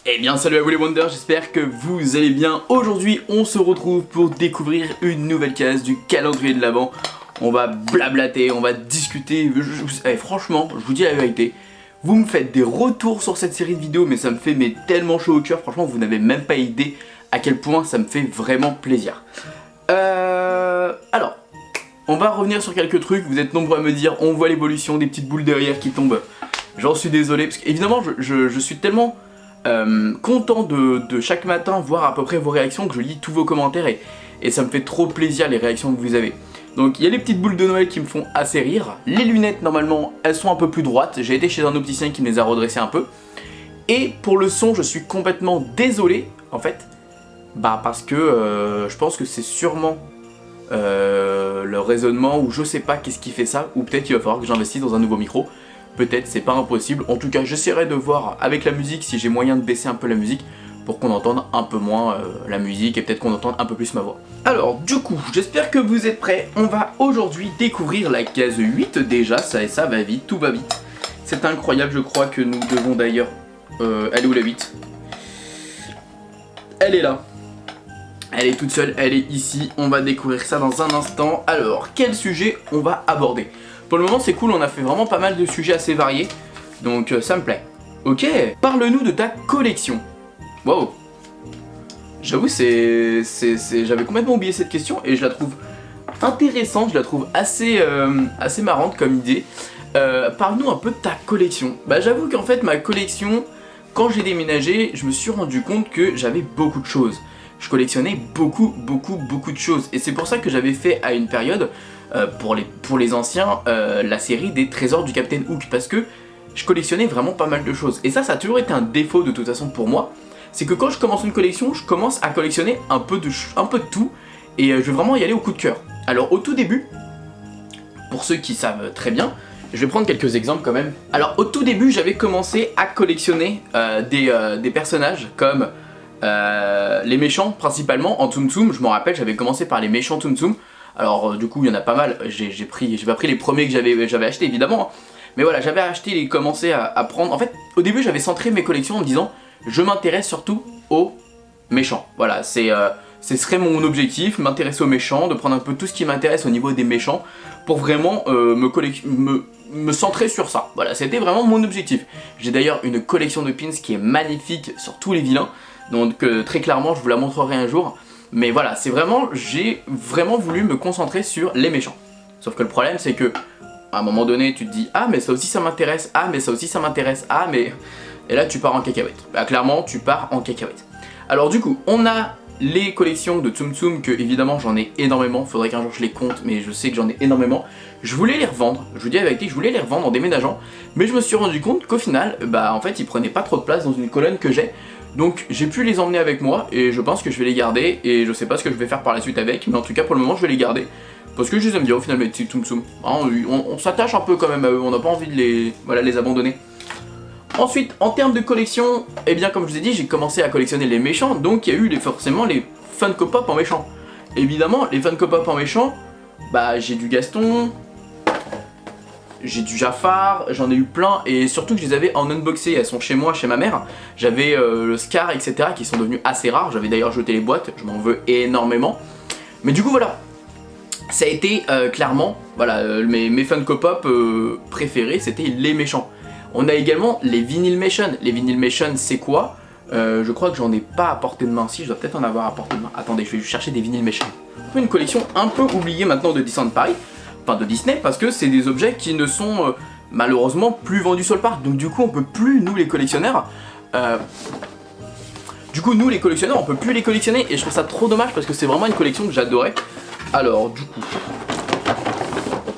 Eh bien salut à vous les Wonders, j'espère que vous allez bien. Aujourd'hui on se retrouve pour découvrir une nouvelle case du calendrier de l'Avent. On va blablater, on va discuter, franchement je vous dis la vérité. Vous me faites des retours sur cette série de vidéos mais ça me fait tellement chaud au cœur. Franchement vous n'avez même pas idée à quel point ça me fait vraiment plaisir. Alors, on va revenir sur quelques trucs. Vous êtes nombreux à me dire on voit l'évolution des petites boules derrière qui tombent. J'en suis désolé parce qu'évidemment je suis tellement... content de chaque matin voir à peu près vos réactions, que je lis tous vos commentaires et ça me fait trop plaisir les réactions que vous avez. Donc il y a les petites boules de Noël qui me font assez rire. Les lunettes normalement elles sont un peu plus droites, j'ai été chez un opticien qui me les a redressées un peu. Et pour le son je suis complètement désolé en fait, parce que je pense que c'est sûrement le raisonnement ou je sais pas qu'est-ce qui fait ça, ou peut-être qu'il va falloir que j'investisse dans un nouveau micro. Peut-être, c'est pas impossible. En tout cas, j'essaierai de voir avec la musique si j'ai moyen de baisser un peu la musique pour qu'on entende un peu moins la musique et peut-être qu'on entende un peu plus ma voix. Alors, du coup, j'espère que vous êtes prêts. On va aujourd'hui découvrir la case 8 déjà. Ça va vite, tout va vite. C'est incroyable, je crois que nous devons d'ailleurs... elle est où la 8 ? Elle est là. Elle est toute seule, elle est ici. On va découvrir ça dans un instant. Alors, quel sujet on va aborder ? Pour le moment c'est cool, on a fait vraiment pas mal de sujets assez variés, donc ça me plaît. Ok, parle-nous de ta collection. Wow. J'avoue j'avais complètement oublié cette question et je la trouve intéressante, je la trouve assez marrante comme idée. Parle-nous un peu de ta collection. J'avoue qu'en fait ma collection, quand j'ai déménagé, je me suis rendu compte que j'avais beaucoup de choses. Je collectionnais beaucoup de choses et c'est pour ça que j'avais fait à une période... pour les anciens, la série des trésors du Captain Hook, parce que je collectionnais vraiment pas mal de choses. Et ça a toujours été un défaut de toute façon pour moi, c'est que quand je commence une collection, je commence à collectionner un peu de tout, et je vais vraiment y aller au coup de cœur. Alors au tout début, pour ceux qui savent très bien, je vais prendre quelques exemples quand même. Alors au tout début, j'avais commencé à collectionner des personnages comme les méchants principalement en Tsum Tsum. Je me rappelle, j'avais commencé par les méchants Tsum Tsum. Alors du coup il y en a pas mal, j'ai pas pris les premiers que j'avais acheté évidemment, mais voilà, j'avais acheté et commencé à prendre. En fait au début j'avais centré mes collections en me disant je m'intéresse surtout aux méchants. Voilà, ce serait mon objectif, m'intéresser aux méchants, de prendre un peu tout ce qui m'intéresse au niveau des méchants pour vraiment me centrer sur ça. Voilà, c'était vraiment mon objectif. J'ai d'ailleurs une collection de pins qui est magnifique sur tous les vilains, donc très clairement je vous la montrerai un jour. Mais voilà, j'ai vraiment voulu me concentrer sur les méchants. Sauf que le problème c'est que, à un moment donné, tu te dis ah mais ça aussi ça m'intéresse, ah mais ça aussi ça m'intéresse, ah mais... Et là tu pars en cacahuète. Clairement tu pars en cacahuète. Alors du coup, on a les collections de Tsum Tsum que évidemment j'en ai énormément. Faudrait qu'un jour je les compte, mais je sais que j'en ai énormément. Je voulais les revendre, je vous dis la vérité, je voulais les revendre en déménageant. Mais je me suis rendu compte qu'au final, en fait ils prenaient pas trop de place dans une colonne que j'ai. Donc j'ai pu les emmener avec moi et je pense que je vais les garder et je sais pas ce que je vais faire par la suite avec, mais en tout cas pour le moment je vais les garder parce que je les aime bien au final mes petits Tsum Tsum. On s'attache un peu quand même à eux, on n'a pas envie de les abandonner. Ensuite en termes de collection, comme je vous ai dit j'ai commencé à collectionner les méchants, donc il y a eu forcément les Funko Pop en méchant. Évidemment les Funko Pop en méchant, j'ai du Gaston, j'ai du Jafar, j'en ai eu plein et surtout que je les avais en unboxé, elles sont chez moi, chez ma mère. J'avais le Scar, etc. qui sont devenus assez rares, j'avais d'ailleurs jeté les boîtes, je m'en veux énormément. Mais du coup voilà, ça a été clairement, mes Funko Pop préférés c'était les méchants. On a également les Vinyl Mation. Les Vinyl Mation c'est quoi ? Je crois que j'en ai pas à portée de main, si je dois peut-être en avoir à portée de main. Attendez, je vais chercher des Vinyl Mation. Une collection un peu oubliée maintenant de Disneyland Paris. Enfin de Disney, parce que c'est des objets qui ne sont malheureusement plus vendus sur le parc, donc du coup on peut plus, nous les collectionneurs, on peut plus les collectionner et je trouve ça trop dommage parce que c'est vraiment une collection que j'adorais. Alors du coup,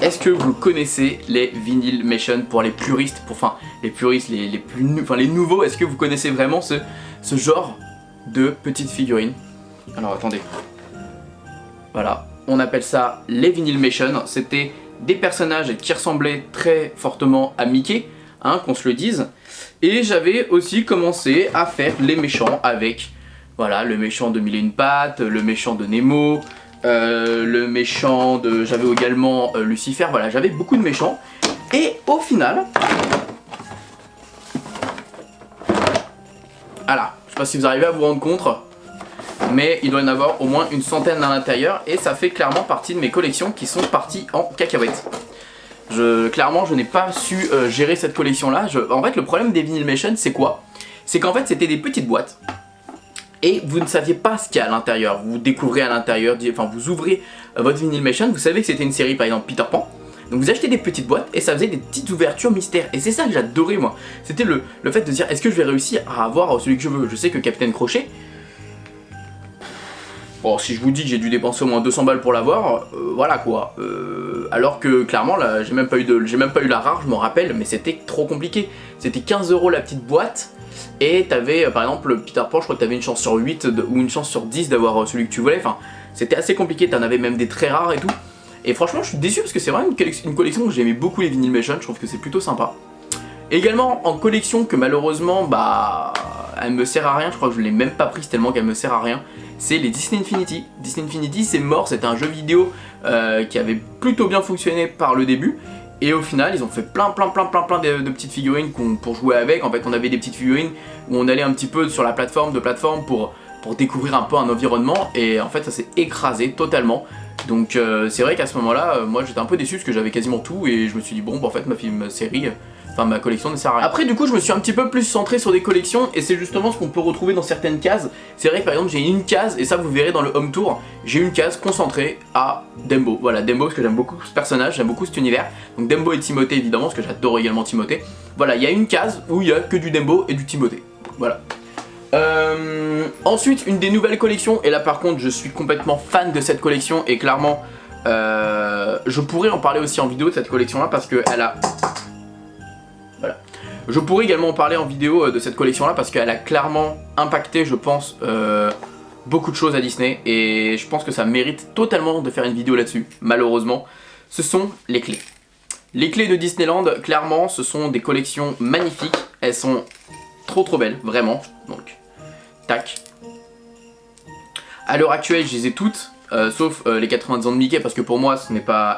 est-ce que vous connaissez les Vinyl Mation pour les puristes, les nouveaux, est-ce que vous connaissez vraiment ce genre de petites figurines? Alors attendez, voilà. On appelle ça les Vinyl Mation, c'était des personnages qui ressemblaient très fortement à Mickey, qu'on se le dise. Et j'avais aussi commencé à faire les méchants avec, le méchant de Mille et une pattes, le méchant de Nemo, le méchant de... J'avais également Lucifer, j'avais beaucoup de méchants. Et au final, Voilà, je sais pas si vous arrivez à vous rendre compte, mais il doit y en avoir au moins une centaine à l'intérieur et ça fait clairement partie de mes collections qui sont parties en cacahuètes. Clairement, je n'ai pas su gérer cette collection-là. En fait, le problème des Vinylmation, c'est quoi? C'est qu'en fait, c'était des petites boîtes et vous ne saviez pas ce qu'il y a à l'intérieur. Vous découvrez à l'intérieur, enfin, vous ouvrez votre Vinylmation, vous savez que c'était une série, par exemple Peter Pan. Donc vous achetez des petites boîtes et ça faisait des petites ouvertures mystères. Et c'est ça que j'adorais moi. C'était le fait de dire est-ce que je vais réussir à avoir celui que je veux. Je sais que Captain Crochet, bon si je vous dis que j'ai dû dépenser au moins 200 balles pour l'avoir, voilà quoi. Alors que clairement là j'ai même pas eu la rare, je m'en rappelle, mais c'était trop compliqué. C'était 15 € la petite boîte. Et t'avais par exemple le Peter Pan, je crois que t'avais une chance sur 8 ou une chance sur 10 d'avoir celui que tu voulais. Enfin c'était assez compliqué, t'en avais même des très rares et tout. Et franchement je suis déçu parce que c'est vraiment une collection où j'aimais beaucoup les Vinylmation, je trouve que c'est plutôt sympa. Également en collection que malheureusement bah elle me sert à rien, je crois que je l'ai même pas prise tellement qu'elle me sert à rien, c'est les Disney Infinity. Disney Infinity c'est mort, c'était un jeu vidéo qui avait plutôt bien fonctionné par le début. Et au final ils ont fait plein de petites figurines pour jouer avec. En fait on avait des petites figurines où on allait un petit peu sur la plateforme pour découvrir un peu un environnement. Et en fait ça s'est écrasé totalement. Donc c'est vrai qu'à ce moment-là, moi j'étais un peu déçu parce que j'avais quasiment tout et je me suis dit bon bah en fait ma collection ne sert à rien. Après du coup je me suis un petit peu plus centré sur des collections et c'est justement ce qu'on peut retrouver dans certaines cases. C'est vrai que par exemple j'ai une case, et ça vous verrez dans le home tour, j'ai une case consacrée à Dembo. Voilà, Dembo parce que j'aime beaucoup ce personnage, j'aime beaucoup cet univers. Donc Dembo et Timothée évidemment parce que j'adore également Timothée. Voilà, il y a une case où il y a que du Dembo et du Timothée. Voilà. Ensuite une des nouvelles collections, et là par contre je suis complètement fan de cette collection et clairement je pourrais en parler aussi en vidéo de cette collection là parce que elle a... Voilà. Je pourrais également en parler en vidéo de cette collection là parce qu'elle a clairement impacté je pense beaucoup de choses à Disney et je pense que ça mérite totalement de faire une vidéo là-dessus. Malheureusement ce sont les clés. Les clés de Disneyland, clairement ce sont des collections magnifiques, elles sont trop belles, vraiment. Donc, tac. À l'heure actuelle, je les ai toutes, sauf les 90 ans de Mickey, parce que pour moi,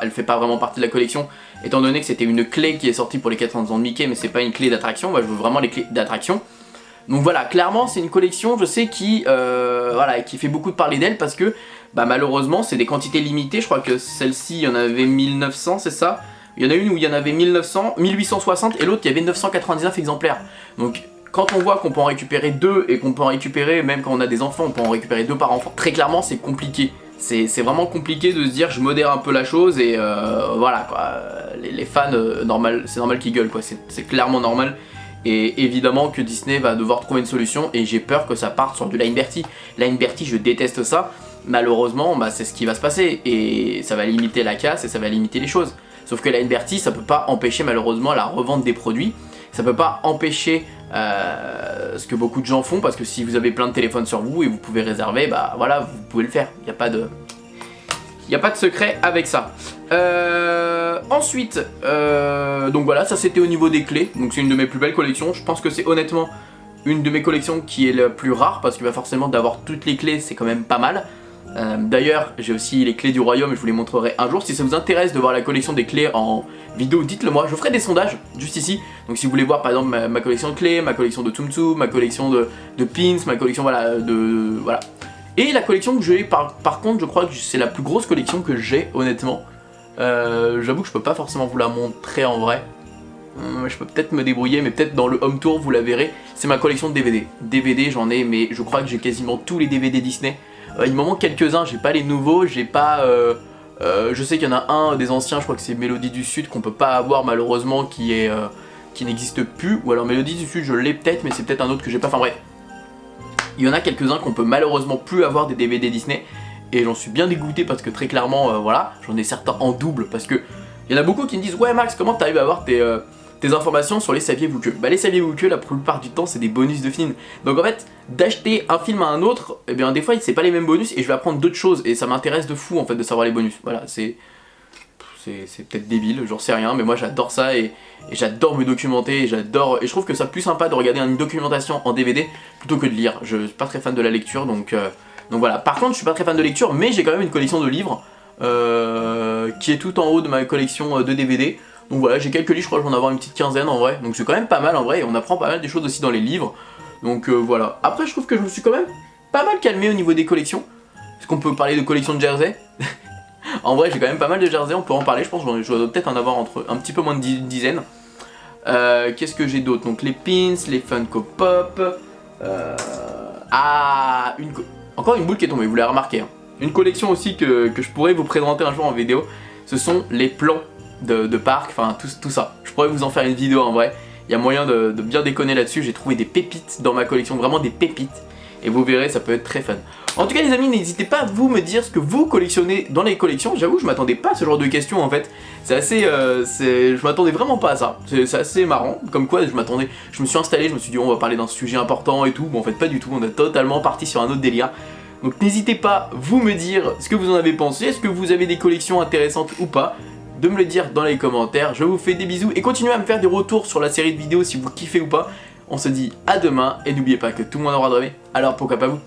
elle fait pas vraiment partie de la collection, étant donné que c'était une clé qui est sortie pour les 90 ans de Mickey, mais c'est pas une clé d'attraction. Moi, je veux vraiment les clés d'attraction. Donc voilà, clairement, c'est une collection, je sais, qui fait beaucoup de parler d'elle, parce que, bah, malheureusement, c'est des quantités limitées. Je crois que celle-ci, il y en avait 1900, c'est ça? Il y en a une où il y en avait 1860, et l'autre, il y avait 999 exemplaires. Donc, quand on voit qu'on peut en récupérer deux et qu'on peut en récupérer, même quand on a des enfants, on peut en récupérer deux par enfant, très clairement c'est compliqué. C'est vraiment compliqué de se dire je modère un peu la chose et voilà quoi. Les fans, c'est normal qu'ils gueulent quoi, c'est clairement normal. Et évidemment que Disney va devoir trouver une solution et j'ai peur que ça parte sur du Line Bertie. Line Bertie je déteste ça, malheureusement bah, c'est ce qui va se passer et ça va limiter la casse et ça va limiter les choses. Sauf que Line Bertie ça peut pas empêcher malheureusement la revente des produits. Ça peut pas empêcher ce que beaucoup de gens font parce que si vous avez plein de téléphones sur vous et vous pouvez réserver, bah voilà, vous pouvez le faire. Il n'y a pas de secret avec ça. Ensuite, donc voilà, ça c'était au niveau des clés. Donc c'est une de mes plus belles collections. Je pense que c'est honnêtement une de mes collections qui est la plus rare parce que bah, forcément d'avoir toutes les clés c'est quand même pas mal. D'ailleurs j'ai aussi les clés du royaume et je vous les montrerai un jour. Si ça vous intéresse de voir la collection des clés en vidéo, dites-le moi, je ferai des sondages juste ici. Donc si vous voulez voir par exemple ma collection de clés, ma collection de Tsum Tsum, ma collection de pins, ma collection voilà. Et la collection que j'ai par contre je crois que c'est la plus grosse collection que j'ai honnêtement. J'avoue que je peux pas forcément vous la montrer en vrai. Je peux peut-être me débrouiller, mais peut-être dans le home tour vous la verrez. C'est ma collection de DVD. DVD j'en ai, mais je crois que j'ai quasiment tous les DVD Disney. Il m'en manque quelques-uns, j'ai pas les nouveaux, j'ai pas... je sais qu'il y en a un des anciens, je crois que c'est Mélodie du Sud, qu'on peut pas avoir malheureusement, qui n'existe plus. Ou alors Mélodie du Sud je l'ai peut-être, mais c'est peut-être un autre que j'ai pas, enfin bref. Il y en a quelques-uns qu'on peut malheureusement plus avoir des DVD Disney. Et j'en suis bien dégoûté parce que très clairement, voilà, j'en ai certains en double. Parce que il y en a beaucoup qui me disent ouais Max, comment t'arrives à avoir tes informations sur les saviez-vous que? Bah les saviez-vous que la plupart du temps c'est des bonus de films. Donc en fait d'acheter un film à un autre, et bien des fois c'est pas les mêmes bonus et je vais apprendre d'autres choses et ça m'intéresse de fou en fait de savoir les bonus. Voilà, c'est peut-être débile, j'en sais rien, mais moi j'adore ça et j'adore me documenter et je trouve que c'est plus sympa de regarder une documentation en DVD plutôt que de lire. Je suis pas très fan de la lecture donc voilà. Par contre je suis pas très fan de lecture mais j'ai quand même une collection de livres qui est tout en haut de ma collection de DVD. Donc voilà, j'ai quelques livres, je crois que je vais en avoir une petite quinzaine en vrai, donc c'est quand même pas mal en vrai, et on apprend pas mal des choses aussi dans les livres. Donc voilà. Après je trouve que je me suis quand même pas mal calmé au niveau des collections. Est-ce qu'on peut parler de collection de jersey? En vrai j'ai quand même pas mal de jersey, on peut en parler, je pense que je dois peut-être en avoir entre un petit peu moins de dizaines. Qu'est-ce que j'ai d'autre? Donc les pins, les Funko Pop. Ah, encore une boule qui est tombée, vous l'avez remarqué. Hein. Une collection aussi que je pourrais vous présenter un jour en vidéo, ce sont les plans de parc, enfin tout ça. Je pourrais vous en faire une vidéo en vrai. Il y a moyen de bien déconner là-dessus, j'ai trouvé des pépites dans ma collection, vraiment des pépites. Et vous verrez, ça peut être très fun. En tout cas les amis, n'hésitez pas à vous me dire ce que vous collectionnez dans les collections. J'avoue, je m'attendais pas à ce genre de questions en fait. C'est assez... je m'attendais vraiment pas à ça. C'est assez marrant. Comme quoi, je me suis installé, je me suis dit on va parler d'un sujet important et tout. Bon en fait pas du tout, on est totalement parti sur un autre délire. Donc n'hésitez pas, vous me dire ce que vous en avez pensé. Est-ce que vous avez des collections intéressantes ou pas? De me le dire dans les commentaires. Je vous fais des bisous et continuez à me faire des retours sur la série de vidéos si vous kiffez ou pas. On se dit à demain et n'oubliez pas que tout le monde a le droit de rêver, alors pourquoi pas vous?